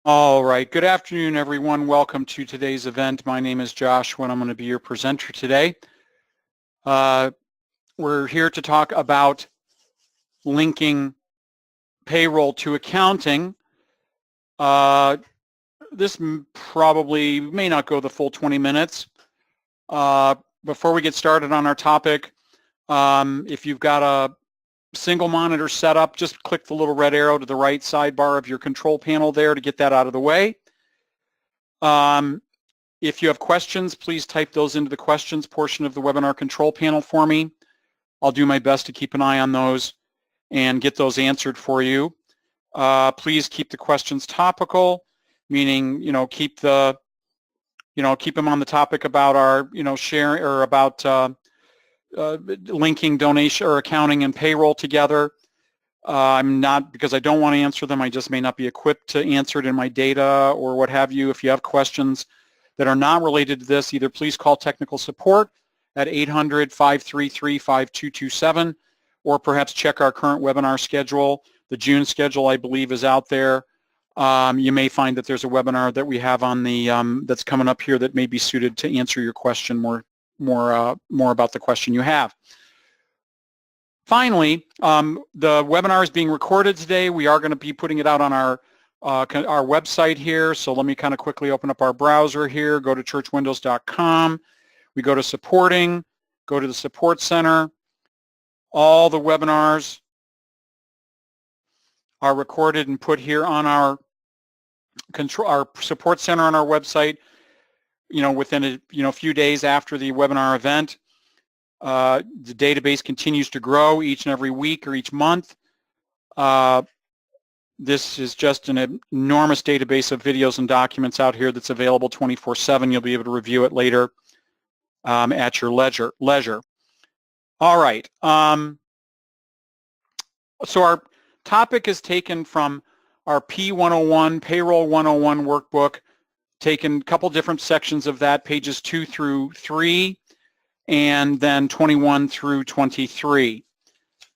All right, good afternoon, everyone. Welcome to today's event. My name is Josh, and I'm going to be your presenter today. We're here to talk about linking payroll to accounting. This probably may not go the full 20 minutes. Before we get started on our topic, if you've got a single monitor setup, just click the little red arrow to the right sidebar of your control panel there to get that out of the way. If you have questions, please type those into the questions portion of the webinar control panel for me. I'll do my best to keep an eye on those and get those answered for you. Please keep the questions topical, meaning, keep them on the topic about our, sharing or about linking donation or accounting and payroll together. I'm not, because I don't want to answer them, I just may not be equipped to answer it in my data or what have you. If you have questions that are not related to this, either please call technical support at 800-533-5227, or perhaps check our current webinar schedule. The June schedule, I believe, is out there. You may find that there's a webinar that we have on the that's coming up here that may be suited to answer your question more about the question you have. Finally, the webinar is being recorded today. We are going to be putting it out on our website here. So let me kind of quickly open up our browser here, go to churchwindows.com. We go to supporting, go to the support center. All the webinars are recorded and put here on our support center on our website, within a few days after the webinar event. The database continues to grow each and every week or each month. This is just an enormous database of videos and documents out here that's available 24/7. You'll be able to review it later at your leisure. All right. So our topic is taken from our P101, Payroll 101 workbook, taken a couple different sections of that, pages 2 through 3, and then 21 through 23.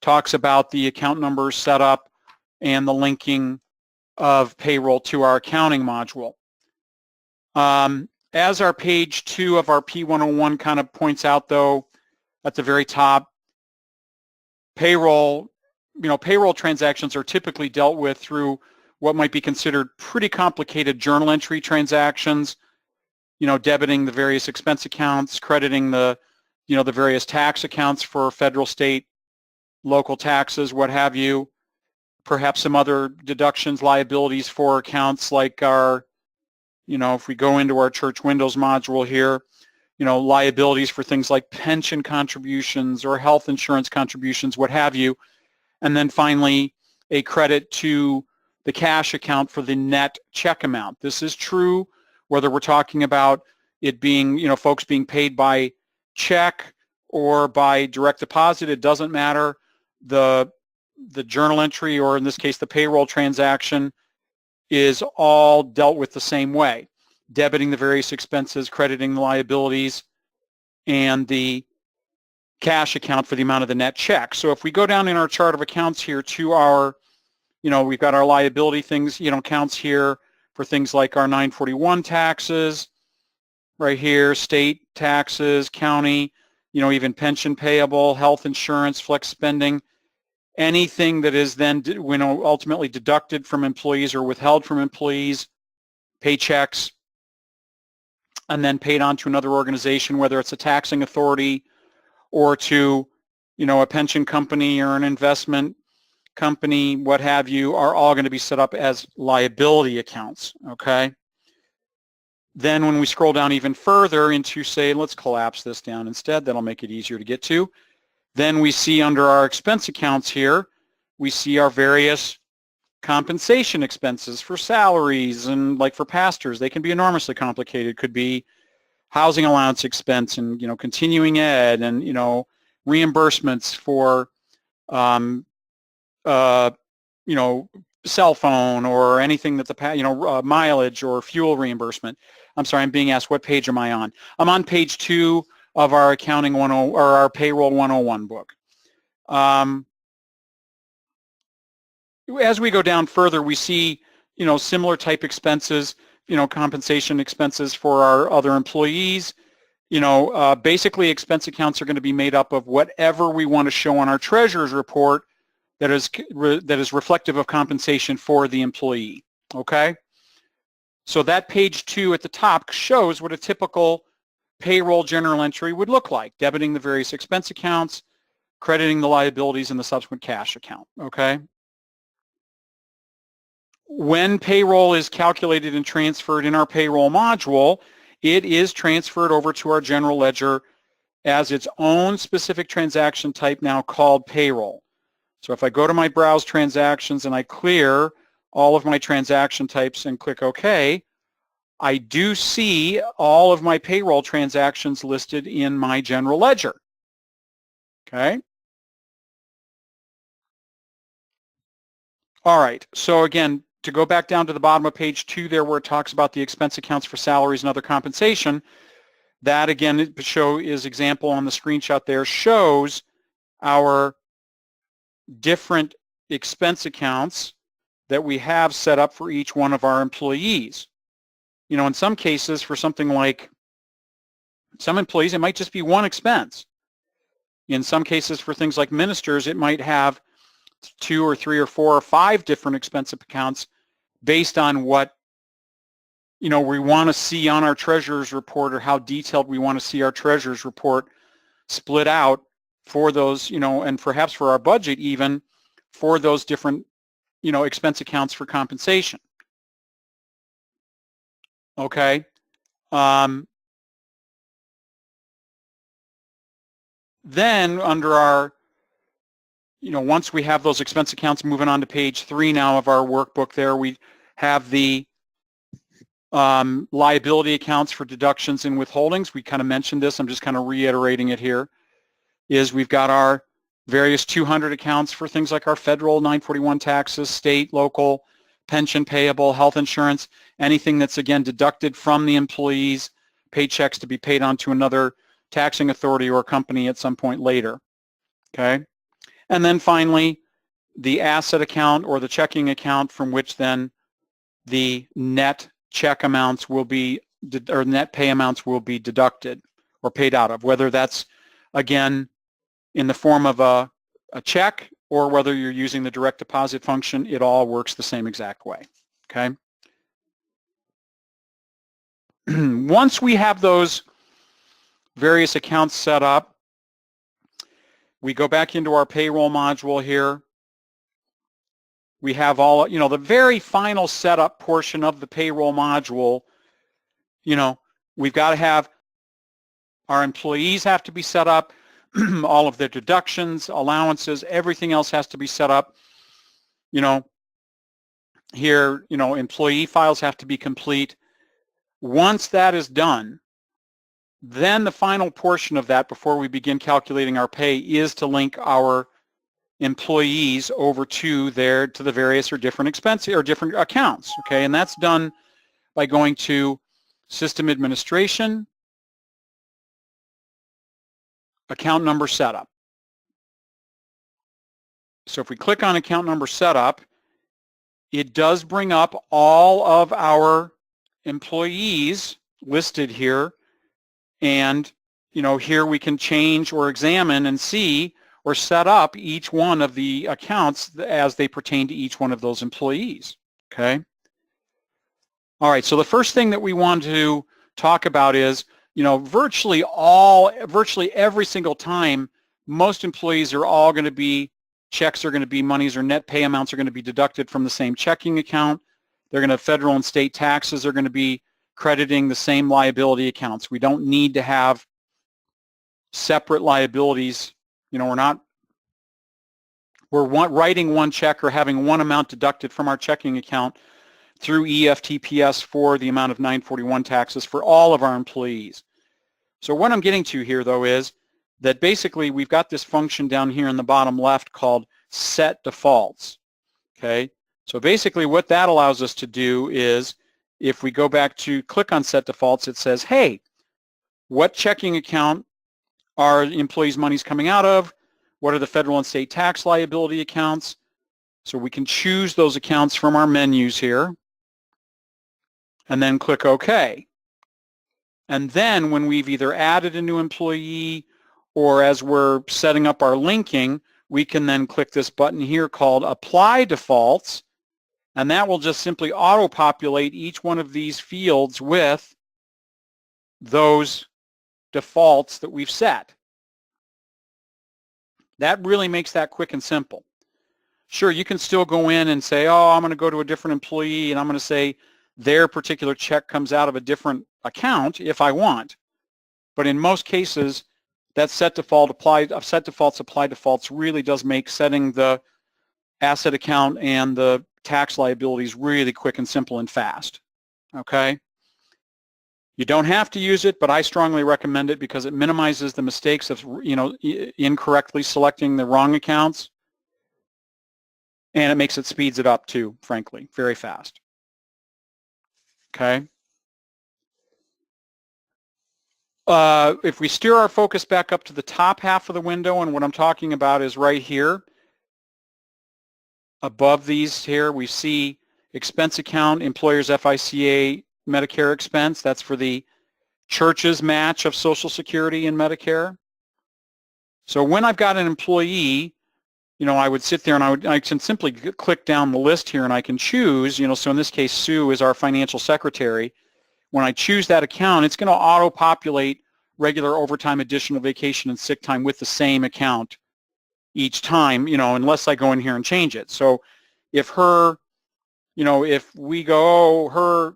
Talks about the account numbers setup and the linking of payroll to our accounting module. As our page 2 of our P101 kind of points out, though, at the very top, payroll transactions are typically dealt with through what might be considered pretty complicated journal entry transactions, debiting the various expense accounts, crediting the various tax accounts for federal, state, local taxes, what have you. Perhaps some other deductions, liabilities for accounts like our, if we go into our Church Windows module here, liabilities for things like pension contributions or health insurance contributions, what have you. And then finally, a credit to the cash account for the net check amount. This is true whether we're talking about it being, folks being paid by check or by direct deposit. It doesn't matter. The journal entry, or in this case the payroll transaction, is all dealt with the same way, debiting the various expenses, crediting the liabilities, and the cash account for the amount of the net check. So if we go down in our chart of accounts here to our, we've got our liability things, accounts here for things like our 941 taxes, right here, state taxes, county, even pension payable, health insurance, flex spending, anything that is then, ultimately deducted from employees or withheld from employees, paychecks, and then paid on to another organization, whether it's a taxing authority or to, a pension company or an investment company, what have you, are all going to be set up as liability accounts, okay? Then when we scroll down even further into, say, let's collapse this down instead, that'll make it easier to get to. Then we see under our expense accounts here, we see our various compensation expenses for salaries, and like for pastors, they can be enormously complicated. Could be housing allowance expense and, continuing ed and, reimbursements for, cell phone or anything that the, mileage or fuel reimbursement. I'm sorry, I'm being asked what page am I on? I'm on page 2 of our accounting 10 or our payroll 101 book. As we go down further, we see, similar type expenses, compensation expenses for our other employees. Basically expense accounts are going to be made up of whatever we want to show on our treasurer's report that is reflective of compensation for the employee, okay? So that page 2 at the top shows what a typical payroll journal entry would look like, debiting the various expense accounts, crediting the liabilities in the subsequent cash account, okay? When payroll is calculated and transferred in our payroll module, it is transferred over to our general ledger as its own specific transaction type now called payroll. So if I go to my browse transactions and I clear all of my transaction types and click OK, I do see all of my payroll transactions listed in my general ledger. Okay. All right. So again, to go back down to the bottom of page 2 there where it talks about the expense accounts for salaries and other compensation, that again is example on the screenshot there shows our different expense accounts that we have set up for each one of our employees. In some cases for something like some employees it might just be one expense. In some cases for things like ministers it might have 2 or 3 or 4 or 5 different expense accounts based on what we want to see on our treasurer's report or how detailed we want to see our treasurer's report split out for those, and perhaps for our budget even for those different, expense accounts for compensation. Okay. Then under our, once we have those expense accounts, moving on to page 3 now of our workbook there, we have the liability accounts for deductions and withholdings. We kind of mentioned this. I'm just kind of reiterating it here. Is we've got our various 200 accounts for things like our federal 941 taxes, state, local, pension payable, health insurance, anything that's again deducted from the employee's paychecks to be paid on to another taxing authority or company at some point later. Okay. And then finally, the asset account or the checking account from which then the net check amounts will be, or net pay amounts will be deducted or paid out of, whether that's again in the form of a check or whether you're using the direct deposit function, it all works the same exact way, okay? Once we have those various accounts set up, we go back into our payroll module here. We have all, the very final setup portion of the payroll module, we've got to have our employees have to be set up, all of their deductions, allowances, everything else has to be set up. Here, employee files have to be complete. Once that is done, then the final portion of that before we begin calculating our pay is to link our employees over to the various or different expenses or different accounts, okay? And that's done by going to System Administration, Account Number Setup. So if we click on Account Number Setup, it does bring up all of our employees listed here, and here we can change or examine and see or set up each one of the accounts as they pertain to each one of those employees, okay? All right, so the first thing that we want to talk about is, virtually every single time, most employees are all going to be, checks are going to be, monies or net pay amounts are going to be deducted from the same checking account. They're going to, federal and state taxes are going to be crediting the same liability accounts. We don't need to have separate liabilities. We're writing one check or having one amount deducted from our checking account through EFTPS for the amount of 941 taxes for all of our employees. So what I'm getting to here, though, is that basically we've got this function down here in the bottom left called set defaults, okay? So basically what that allows us to do is if we go back to click on set defaults, it says, hey, what checking account are employees' monies coming out of? What are the federal and state tax liability accounts? So we can choose those accounts from our menus here, and then click OK. And then when we've either added a new employee or as we're setting up our linking, we can then click this button here called Apply Defaults, and that will just simply auto-populate each one of these fields with those defaults that we've set. That really makes that quick and simple. Sure, you can still go in and say, oh, I'm going to go to a different employee and I'm going to say their particular check comes out of a different account if I want. But in most cases, that set defaults apply defaults really does make setting the asset account and the tax liabilities really quick and simple and fast. Okay? You don't have to use it, but I strongly recommend it because it minimizes the mistakes of, incorrectly selecting the wrong accounts, and it speeds it up too, frankly, very fast. Okay? If we steer our focus back up to the top half of the window, and what I'm talking about is right here, above these here, we see expense account, employer's FICA, Medicare expense. That's for the church's match of Social Security and Medicare. So when I've got an employee, I would sit there and I can simply click down the list here and I can choose, so in this case, Sue is our financial secretary. When I choose that account, it's going to auto-populate regular overtime, additional vacation, and sick time with the same account each time, unless I go in here and change it. So if if we go, her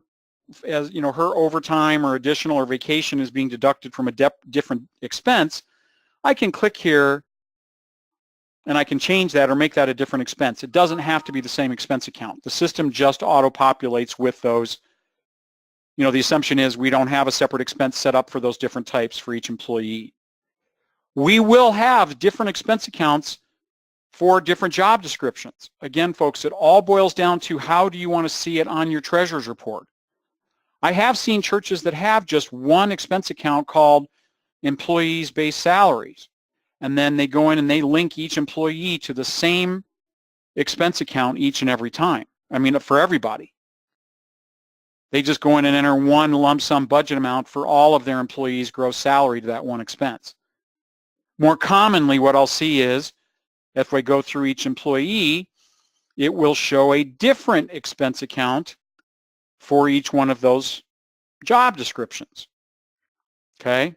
overtime or additional or vacation is being deducted from a different expense, I can click here and I can change that or make that a different expense. It doesn't have to be the same expense account. The system just auto-populates with those. The assumption is we don't have a separate expense set up for those different types for each employee. We will have different expense accounts for different job descriptions. Again, folks, it all boils down to how do you want to see it on your treasurer's report. I have seen churches that have just one expense account called employees based salaries, and then they go in and they link each employee to the same expense account each and every time. For everybody. They just go in and enter one lump sum budget amount for all of their employees' gross salary to that one expense. More commonly, what I'll see is if we go through each employee, it will show a different expense account for each one of those job descriptions. Okay?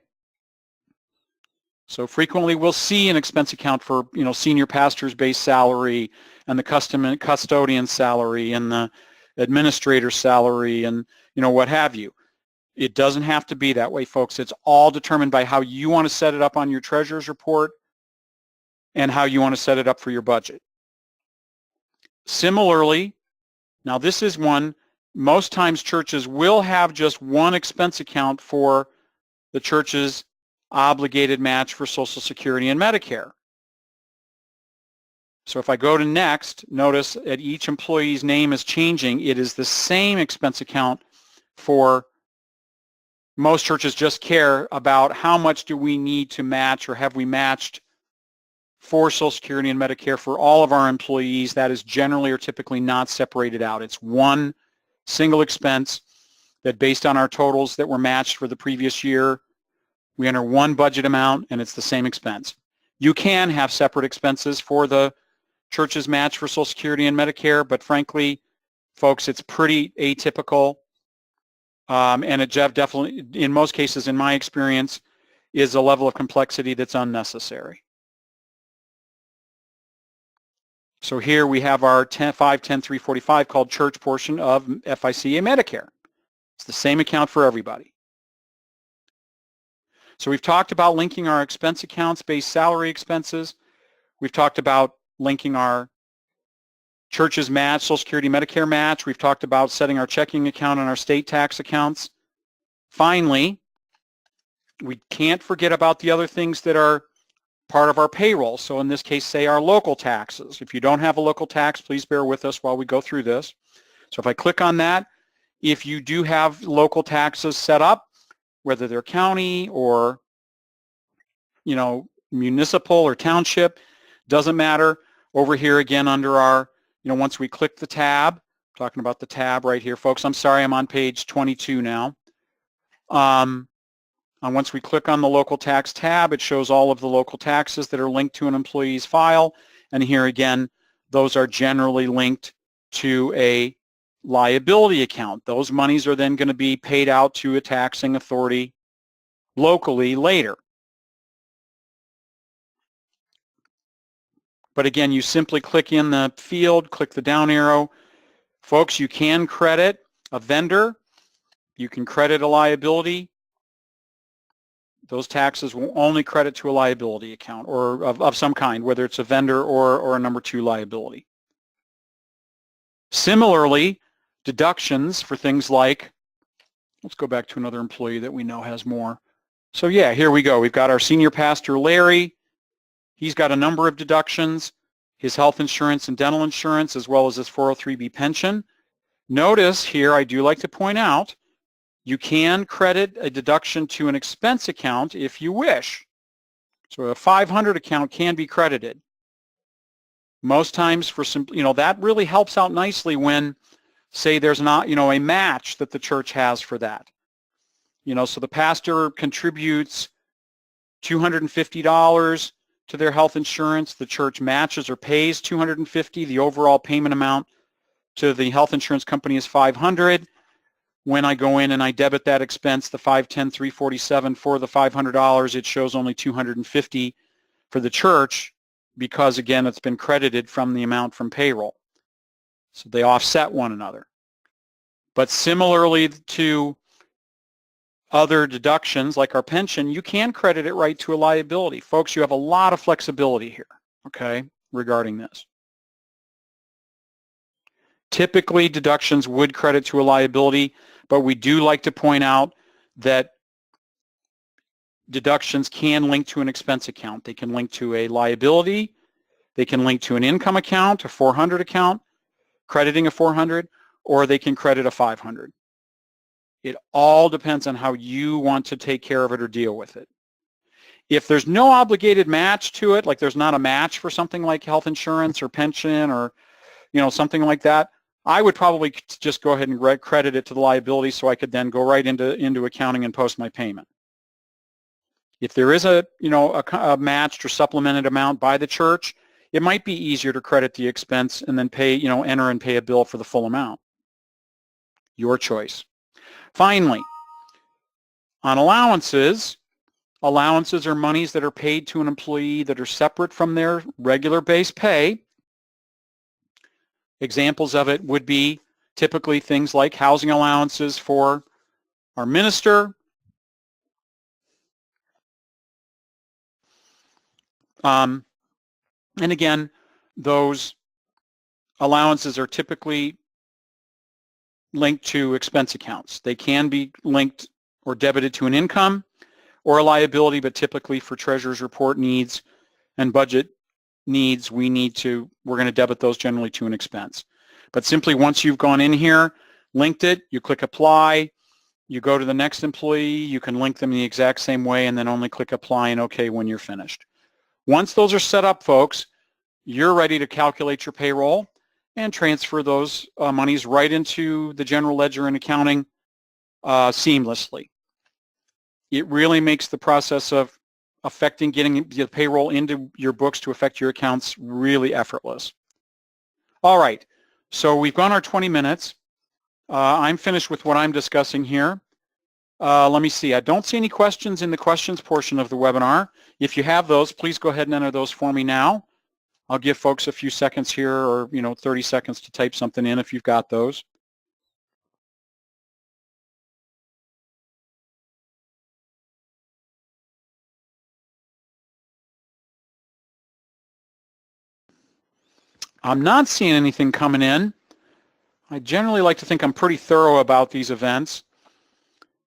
So frequently we'll see an expense account for, senior pastor's base salary and the custodian salary and the administrator's salary and, what have you. It doesn't have to be that way, folks. It's all determined by how you want to set it up on your treasurer's report and how you want to set it up for your budget. Similarly, now this is one, most times churches will have just one expense account for the church's obligated match for Social Security and Medicare. So if I go to next, notice that each employee's name is changing. It is the same expense account for most churches. Just care about how much do we need to match or have we matched for Social Security and Medicare for all of our employees. That is generally or typically not separated out. It's one single expense that based on our totals that were matched for the previous year, we enter one budget amount and it's the same expense. You can have separate expenses for the church's match for Social Security and Medicare, but frankly, folks, it's pretty atypical. And it definitely, in most cases, in my experience, is a level of complexity that's unnecessary. So here we have our 510-345 called church portion of FICA Medicare. It's the same account for everybody. So we've talked about linking our expense accounts, base salary expenses. We've talked about linking our church's match, Social Security, Medicare match. We've talked about setting our checking account and our state tax accounts. Finally, we can't forget about the other things that are part of our payroll. So in this case, say our local taxes. If you don't have a local tax, please bear with us while we go through this. So if I click on that, if you do have local taxes set up, whether they're county or, municipal or township, doesn't matter. Over here again under our, once we click the tab, talking about the tab right here. Folks, I'm sorry, I'm on page 22 now. And once we click on the local tax tab, it shows all of the local taxes that are linked to an employee's file. And here again, those are generally linked to a liability account. Those monies are then going to be paid out to a taxing authority locally later. But again, you simply click in the field, click the down arrow. Folks, you can credit a vendor. You can credit a liability. Those taxes will only credit to a liability account or of some kind, whether it's a vendor or a number 2 liability. Similarly, deductions for things like, let's go back to another employee that we know has more. So yeah, here we go. We've got our senior pastor, Larry. He's got a number of deductions, his health insurance and dental insurance, as well as his 403B pension. Notice here, I do like to point out, you can credit a deduction to an expense account if you wish. So a 500 account can be credited. Most times for some, that really helps out nicely when, say, there's not, a match that the church has for that. So the pastor contributes $250 to their health insurance. The church matches or pays $250. The overall payment amount to the health insurance company is $500. When I go in and I debit that expense, the $510,347 for the $500, it shows only $250 for the church because, again, it's been credited from the amount from payroll. So they offset one another. But similarly to other deductions like our pension, you can credit it right to a liability. Folks, you have a lot of flexibility here, okay, regarding this. Typically, deductions would credit to a liability, but we do like to point out that deductions can link to an expense account. They can link to a liability. They can link to an income account, a 400 account, crediting a 400, or they can credit a 500. It all depends on how you want to take care of it or deal with it. If there's no obligated match to it, like there's not a match for something like health insurance or pension or something like that, I would probably just go ahead and credit it to the liability so I could then go right into accounting and post my payment. If there is a matched or supplemented amount by the church, it might be easier to credit the expense and then pay, enter and pay a bill for the full amount. Your choice. Finally, on allowances, allowances are monies that are paid to an employee that are separate from their regular base pay. Examples of it would be typically things like housing allowances for our minister, and again, those allowances are typically linked to expense accounts. They can be linked or debited to an income or a liability, but typically for treasurer's report needs and budget needs, we're going to debit those generally to an expense. But simply once you've gone in here, linked it, you click apply, you go to the next employee, you can link them in the exact same way and then only click apply and OK when you're finished. Once those are set up, folks, you're ready to calculate your payroll and transfer those monies right into the general ledger and accounting seamlessly. It really makes the process of getting the payroll into your books to affect your accounts really effortless. All right, so we've gone our 20 minutes. I'm finished with what I'm discussing here. Let me see. I don't see any questions in the questions portion of the webinar. If you have those, please go ahead and enter those for me now. I'll give folks a few seconds here or 30 seconds to type something in if you've got those. I'm not seeing anything coming in. I generally like to think I'm pretty thorough about these events.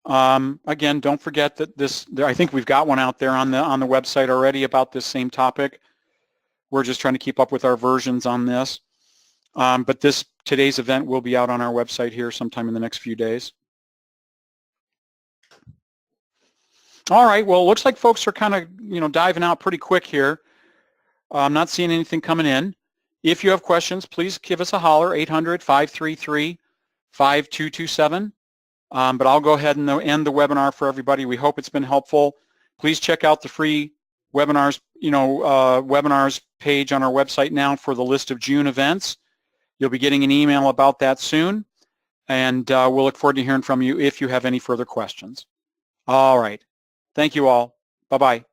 Again, don't forget that I think we've got one out there on the website already about this same topic. We're just trying to keep up with our versions on this. But today's event will be out on our website here sometime in the next few days. All right, well, it looks like folks are kind of, diving out pretty quick here. I'm not seeing anything coming in. If you have questions, please give us a holler, 800-533-5227. But I'll go ahead and end the webinar for everybody. We hope it's been helpful. Please check out the free webinars, webinars page on our website now for the list of June events. You'll be getting an email about that soon, and we'll look forward to hearing from you if you have any further questions. All right. Thank you all. Bye-bye.